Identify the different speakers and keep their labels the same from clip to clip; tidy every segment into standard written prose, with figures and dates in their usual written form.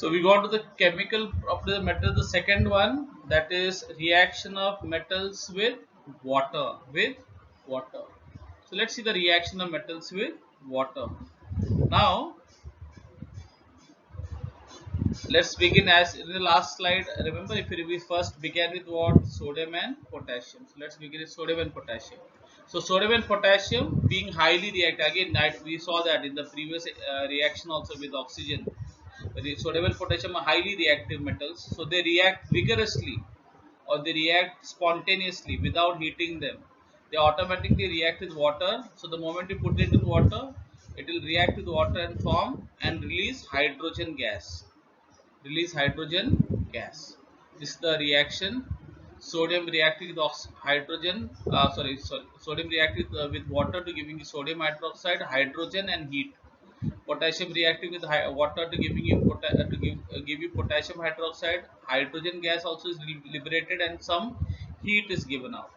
Speaker 1: So we go on to the chemical properties of metal. The second one, that is reaction of metals with water. So let's see the reaction of metals with water. Now let's begin as in the last slide. Remember, if we first began with what? Sodium and potassium. So let's begin with sodium and potassium. So sodium and potassium being highly reactive. Again, we saw that in the previous reaction also with oxygen. Sodium and potassium are highly reactive metals, so they react vigorously or they react spontaneously without heating them. They automatically react with water. So the moment you put it in water, it will react with water and form and release hydrogen gas. This is the reaction. Sodium reacting with hydrogen. Sodium reacting with water to giving you sodium hydroxide, hydrogen, and heat. Potassium reacting with water to giving you give you potassium hydroxide. Hydrogen gas also is liberated and some heat is given out.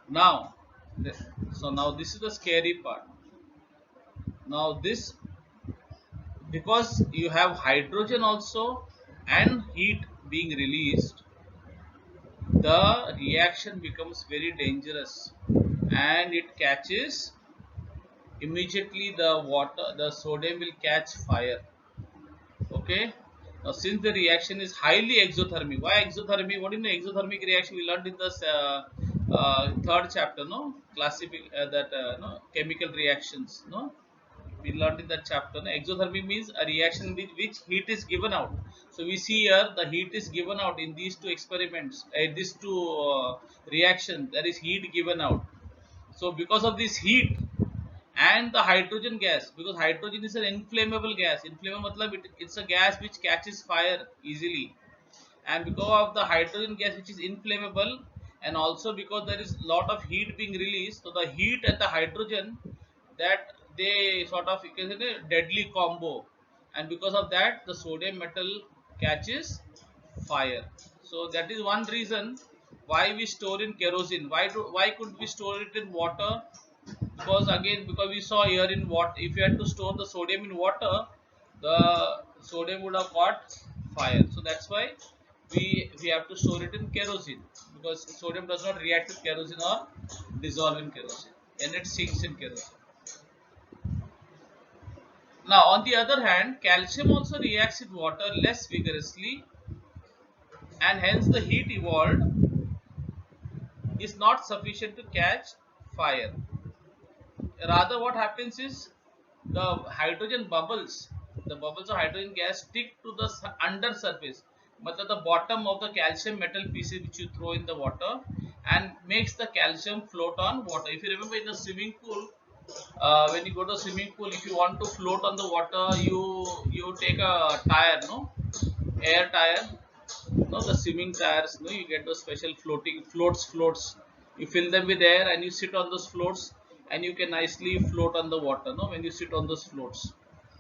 Speaker 1: Now, now this is the scary part. Now this, because you have hydrogen also and heat being released, the reaction becomes very dangerous and it catches immediately. The sodium will catch fire. Okay. Now, since the reaction is highly exothermic, why exothermic? What is the exothermic reaction? We learned in the third chapter, no? No, chemical reactions, no? We learned in that chapter. No? Exothermic means a reaction in which heat is given out. So we see here the heat is given out in these two experiments, these two reactions. There is heat given out. So because of this heat, and the hydrogen gas, because hydrogen is an inflammable gas. Inflammable matlab it's a gas which catches fire easily, and because of the hydrogen gas which is inflammable, and also because there is lot of heat being released, so the heat and the hydrogen, that they sort of, you can say, a deadly combo, and because of that the sodium metal catches fire. So that is one reason why we store in kerosene. Why could we store it in water? Because again, because we saw here in what, if you had to store the sodium in water, the sodium would have caught fire. So that's why we have to store it in kerosene, because sodium does not react with kerosene or dissolve in kerosene, and it sinks in kerosene. Now on the other hand, calcium also reacts with water less vigorously, and hence the heat evolved is not sufficient to catch fire. Rather, what happens is the hydrogen bubbles, the bubbles of hydrogen gas stick to the under surface, but at the bottom of the calcium metal pieces which you throw in the water, and makes the calcium float on water. If you remember in the swimming pool, when you go to the swimming pool, if you want to float on the water, you take a tire, no, air tire, no, the swimming tires, no, you get those special floats. You fill them with air and you sit on those floats, and you can nicely float on the water, no, when you sit on those floats.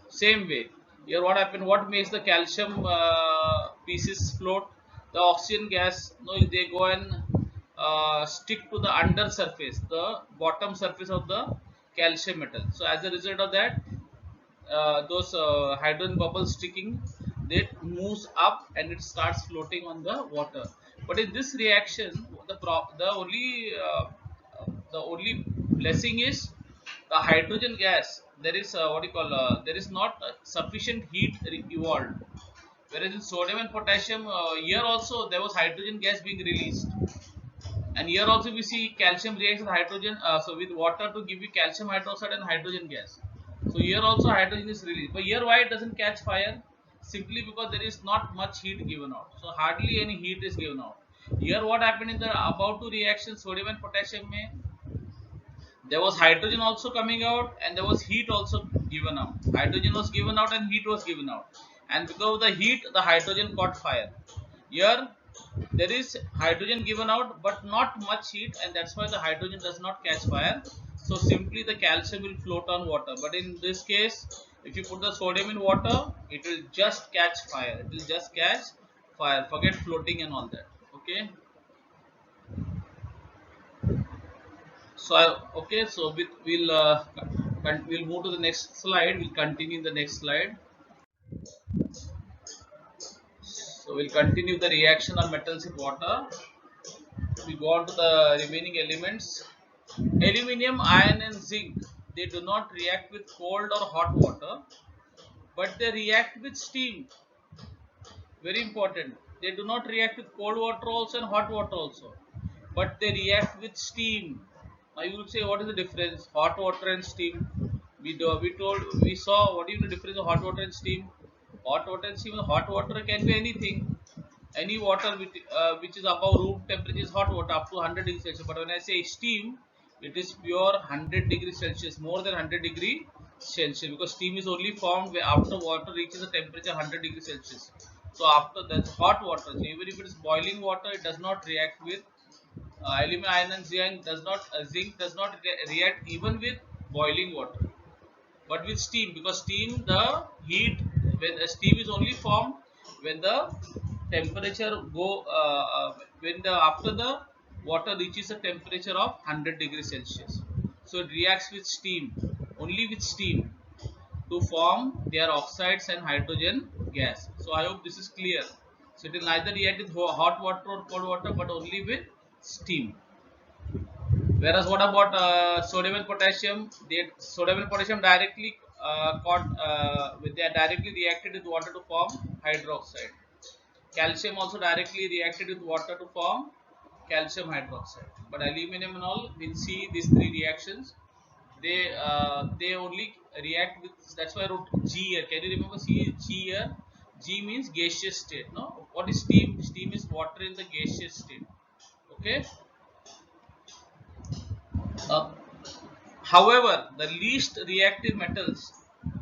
Speaker 1: Same way, here what happened? What makes the calcium pieces float? The oxygen gas, no, they go and stick to the under surface, the bottom surface of the calcium metal. So as a result of that, those hydrogen bubbles sticking, it moves up and it starts floating on the water. But in this reaction, the only blessing is the hydrogen gas. There is what you call there is not sufficient heat evolved. Whereas in sodium and potassium, here also there was hydrogen gas being released, and here also we see calcium reacts with hydrogen, so with water to give you calcium hydroxide and hydrogen gas. So here also hydrogen is released, but here why it doesn't catch fire? Simply because there is not much heat given out, so hardly any heat is given out. Here what happened in the about two reactions, sodium and potassium, there was hydrogen also coming out and there was heat also given out. Hydrogen was given out and heat was given out, and because of the heat the hydrogen caught fire. Here there is hydrogen given out but not much heat, and that's why the hydrogen does not catch fire. So simply the calcium will float on water, but in this case, if you put the sodium in water, it will just catch fire. It will just catch fire, forget floating and all that. Okay. So okay, so we'll move to the next slide. We'll continue in the next slide. So we'll continue the reaction of metals with water. We go on to the remaining elements. Aluminium, iron and zinc, they do not react with cold or hot water, but they react with steam. Very important. They do not react with cold water also and hot water also, but they react with steam. Now you will say, what is the difference? Hot water and steam. We saw what is the difference of hot water and steam. Hot water and steam. Hot water can be anything. Any water which is above room temperature is hot water up to 100 degrees Celsius. But when I say steam, it is pure 100 degrees Celsius, more than 100 degree Celsius, because steam is only formed after water reaches a temperature 100 degrees Celsius. So after that's hot water. So even if it is boiling water, it does not react with aluminum, iron, and zinc does not react even with boiling water, but with steam, because steam, the heat, when steam is only formed when the temperature when the after the water reaches a temperature of 100 degrees Celsius. So it reacts with steam, only with steam, to form their oxides and hydrogen gas. So I hope this is clear. So it will neither react with hot water or cold water, but only with steam. Whereas what about sodium and potassium? Sodium and potassium directly they are directly reacted with water to form hydroxide. Calcium also directly reacted with water to form calcium hydroxide. But aluminum and all, we'll see these three reactions. They only react with. That's why I wrote G here. Can you remember? See G here. G means gaseous state. No, what is steam? Steam is water in the gaseous state. Okay. Uh, However, the least reactive metals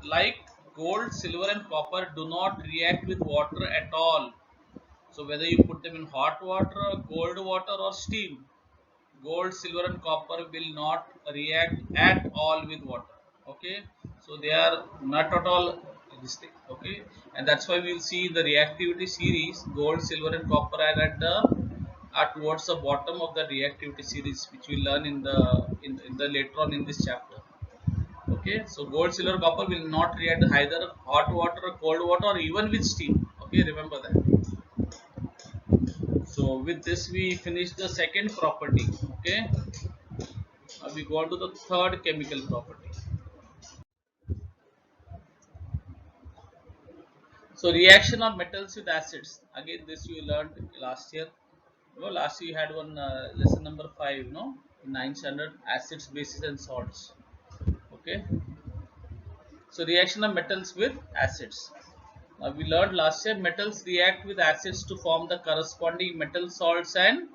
Speaker 1: like gold, silver and copper do not react with water at all. So whether you put them in hot water, cold water or steam, gold, silver and copper will not react at all with water. Okay, so they are not at all this thing. Okay, and that's why we will see the reactivity series, gold, silver and copper are towards the bottom of the reactivity series, which we learn in the later on in this chapter. Okay, so gold, silver, copper will not react with either hot water or cold water or even with steam. Okay, remember that. So with this we finish the second property. Okay, now we go on to the third chemical property. So reaction of metals with acids. Again, this you learned last year. You know, last year you had one lesson number 5. You know, in 9th standard, acids, bases, and salts. Okay, so reaction of metals with acids. Now we learned last year metals react with acids to form the corresponding metal salts and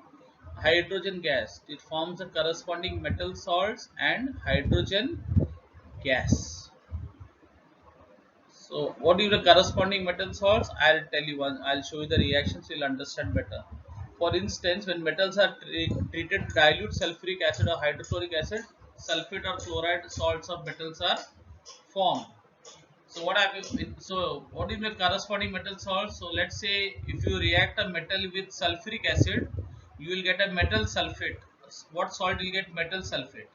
Speaker 1: hydrogen gas. It forms the corresponding metal salts and hydrogen gas. So what is the corresponding metal salts? I'll tell you one. I'll show you the reactions. You'll understand better. For instance, when metals are treated to dilute sulfuric acid or hydrochloric acid, sulfate or chloride salts of metals are formed. So what happens? So what is the corresponding metal salt? So let's say if you react a metal with sulfuric acid, you will get a metal sulfate. What salt will get? Metal sulfate.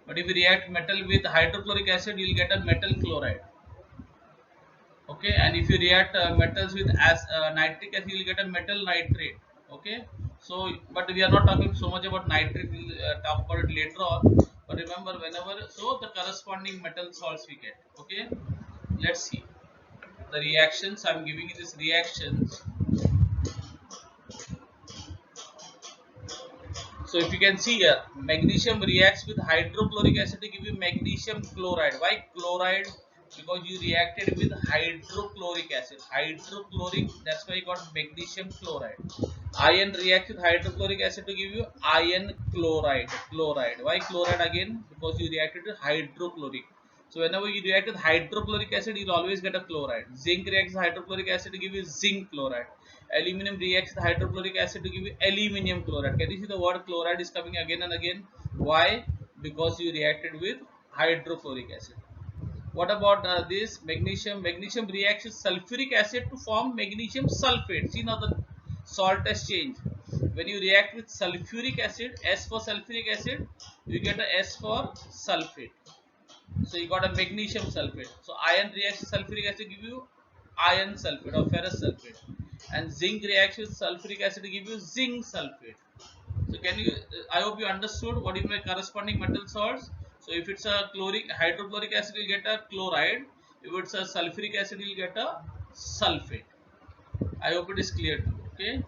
Speaker 1: But if you react metal with hydrochloric acid, you will get a metal chloride. Okay, and if you react metals with nitric acid, you will get a metal nitrate. Okay, so but we are not talking so much about nitrate. We'll talk about it later on. But remember, whenever so the corresponding metal salts we get. Okay, let's see the reactions. I'm giving you these reactions. So if you can see here, magnesium reacts with hydrochloric acid to give you magnesium chloride. Why chloride? Because you reacted with hydrochloric acid. Hydrochloric, that's why you got magnesium chloride. Iron reacts with hydrochloric acid to give you iron chloride. Chloride. Why chloride again? Because you reacted with hydrochloric. So whenever you react with hydrochloric acid, you'll always get a chloride. Zinc reacts with hydrochloric acid to give you zinc chloride. Aluminum reacts with hydrochloric acid to give you aluminium chloride. Can you see the word chloride is coming again and again? Why? Because you reacted with hydrochloric acid. What about this magnesium? Magnesium reacts with sulfuric acid to form magnesium sulfate. See now the salt has changed. When you react with sulfuric acid, S for sulfuric acid, you get a S for sulfate. So you got a magnesium sulfate. So iron reacts with sulfuric acid to give you iron sulfate or ferrous sulfate. and zinc reacts with sulfuric acid to give you zinc sulfate. So can you? I hope you understood what is my corresponding metal salts. So if it's a hydrochloric acid, you'll get a chloride. If it's a sulfuric acid, you'll get a sulfate. I hope it is clear to you. Okay.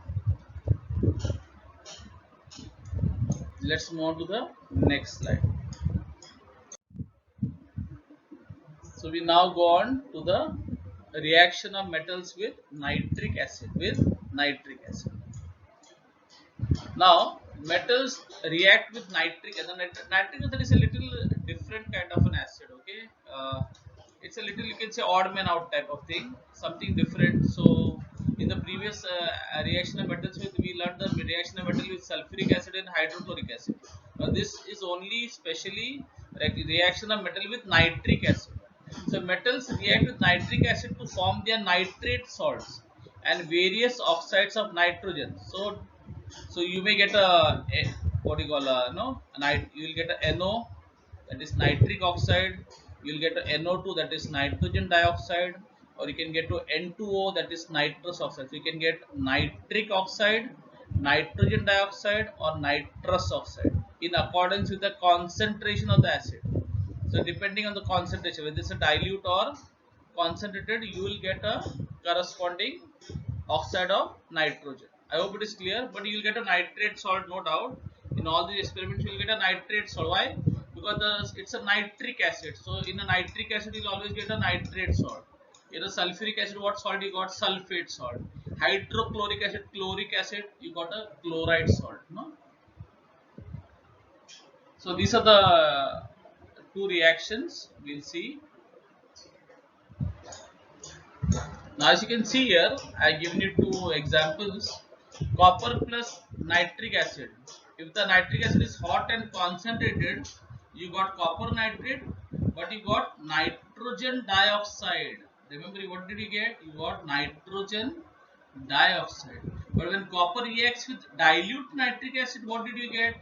Speaker 1: Let's move on to the next slide. So we now go on to the reaction of metals with nitric acid. Now metals react with nitric acid. Nitric acid is a little different kind of an acid. Okay, it's a little, you can say, odd man out type of thing, something different. So in the previous reaction of metals with, we learned the reaction of metal with sulfuric acid and hydrochloric acid. Now this is only specially reaction of metal with nitric acid. So metals react with nitric acid to form their nitrate salts and various oxides of nitrogen. So you may get what do you call you will get a NO, that is nitric oxide. You will get a NO2, that is nitrogen dioxide, or you can get to N2O, that is nitrous oxide. So you can get nitric oxide, nitrogen dioxide, or nitrous oxide in accordance with the concentration of the acid. So depending on the concentration, whether it's a dilute or concentrated, you will get a corresponding oxide of nitrogen. I hope it is clear, but you will get a nitrate salt, no doubt. In all these experiments, you will get a nitrate salt. Why? Because it's a nitric acid. So in a nitric acid, you will always get a nitrate salt. In a sulfuric acid, what salt you got? Sulfate salt. Hydrochloric acid, chloric acid, you got a chloride salt. No. So these are the two reactions we'll see. Now as you can see here, I given you two examples. Copper plus nitric acid. If the nitric acid is hot and concentrated, you got copper nitrate, but you got nitrogen dioxide. Remember, what did you get? You got nitrogen dioxide. But when copper reacts with dilute nitric acid, what did you get?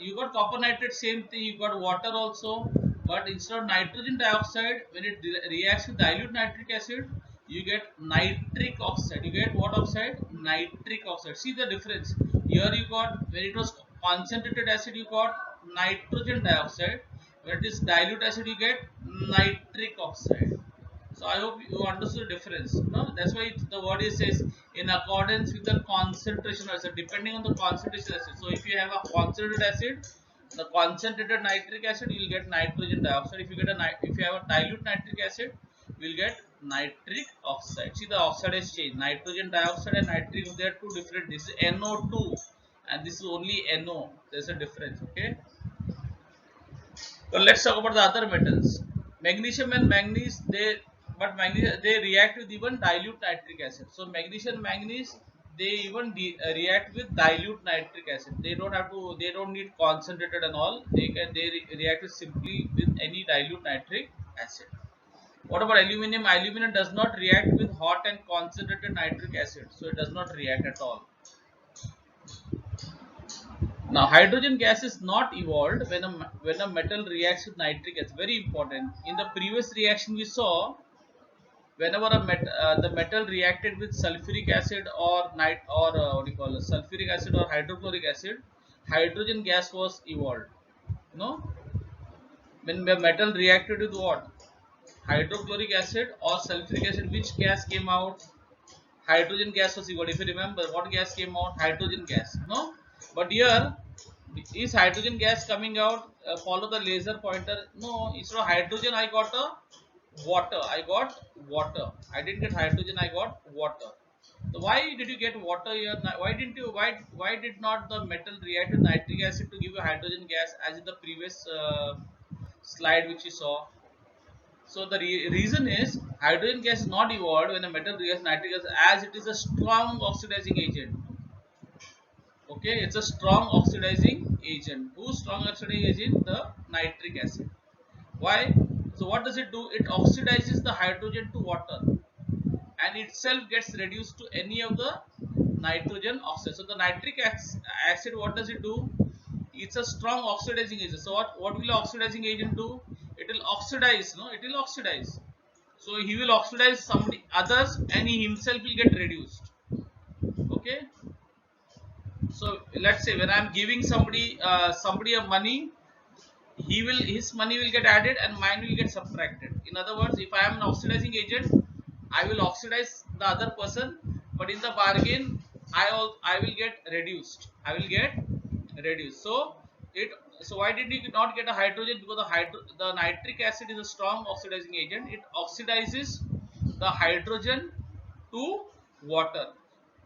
Speaker 1: You got copper nitrate, same thing, you got water also, but instead of nitrogen dioxide, when it reacts with dilute nitric acid, you get nitric oxide. You get what oxide? Nitric oxide. See the difference. Here you got, when it was concentrated acid, you got nitrogen dioxide. When it is dilute acid, you get nitric oxide. So I hope you understood the difference. No, that's why the word is says in accordance with the concentration of acid, depending on the concentration acid. So if you have a concentrated acid, the concentrated nitric acid, you will get nitrogen dioxide. If you get if you have a dilute nitric acid, you will get nitric oxide. See, the oxide has changed. Nitrogen dioxide and nitric, they are two different. This is NO2 and this is only NO. There's a difference. Okay. So let's talk about the other metals. Magnesium and manganese, they react with even dilute nitric acid. So magnesium and manganese, they even react with dilute nitric acid. They don't need concentrated and all. They react with simply with any dilute nitric acid. What about aluminum? Aluminum does not react with hot and concentrated nitric acid, so it does not react at all. Now, hydrogen gas is not evolved when a metal reacts with nitric acid. Very important. In the previous reaction we saw, whenever the metal reacted with sulfuric acid or what do you call it, sulfuric acid or hydrochloric acid, hydrogen gas was evolved. You know, when the metal reacted with what? Hydrochloric acid or sulfuric acid, which gas came out? Hydrogen gas was evolved. If you remember, what gas came out? Hydrogen gas. No, but here is hydrogen gas coming out? Follow the laser pointer. No, instead of hydrogen, I got a water. I got water. I didn't get hydrogen. I got water. So why did you get water here? Why didn't you? Why did not the metal react with nitric acid to give you hydrogen gas as in the previous slide which you saw? So the reason is hydrogen gas is not evolved when a metal reacts nitric acid, as it is a strong oxidizing agent. Okay, it's a strong oxidizing agent. Who's strong oxidizing agent? The nitric acid. Why? So what does it do? It oxidizes the hydrogen to water and itself gets reduced to any of the nitrogen oxide. So the nitric acid, what does it do? It's a strong oxidizing agent. So what will the oxidizing agent do? It will oxidize, no? It will oxidize. So he will oxidize somebody others and he himself will get reduced. Okay. So let's say when I am giving somebody a money, his money will get added and mine will get subtracted. In other words, if I am an oxidizing agent, I will oxidize the other person, but in the bargain, I will get reduced. I will get reduced. It so why did you not get a hydrogen? Because the nitric acid is a strong oxidizing agent. It oxidizes the hydrogen to water.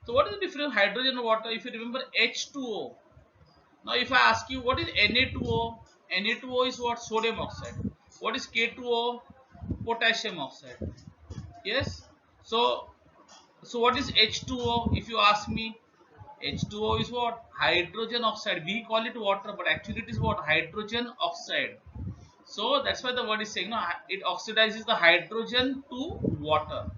Speaker 1: So what is the difference of hydrogen and water? If you remember H2O. Now if I ask you what is Na2O, Na2O is what? Sodium oxide. What is K2O? Potassium oxide. Yes. So what is H2O? If you ask me, H2O is what? Hydrogen oxide. We call it water, but actually it is what? Hydrogen oxide. So that's why the word is saying, no, it oxidizes the hydrogen to water.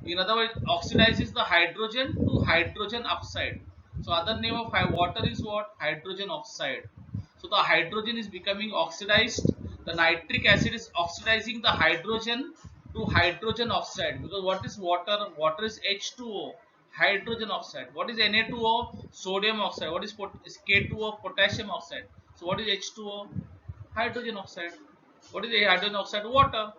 Speaker 1: In other words, oxidizes the hydrogen to hydrogen oxide. So other name of water is what? Hydrogen oxide. So the hydrogen is becoming oxidized. The nitric acid is oxidizing the hydrogen to hydrogen oxide. Because what is water? Water is H2O, hydrogen oxide. What is Na2O? Sodium oxide. What is K2O? Potassium oxide. So what is H2O? Hydrogen oxide. What is the hydrogen oxide? Water.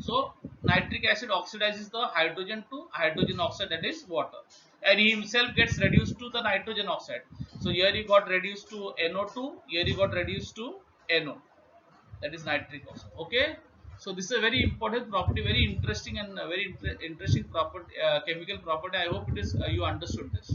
Speaker 1: So nitric acid oxidizes the hydrogen to hydrogen oxide, that is water, and he himself gets reduced to the nitrogen oxide. So here he got reduced to NO2, here he got reduced to NO, that is nitric oxide. Okay. So this is a very important property, very interesting and very interesting property, chemical property. I hope it is you understood this.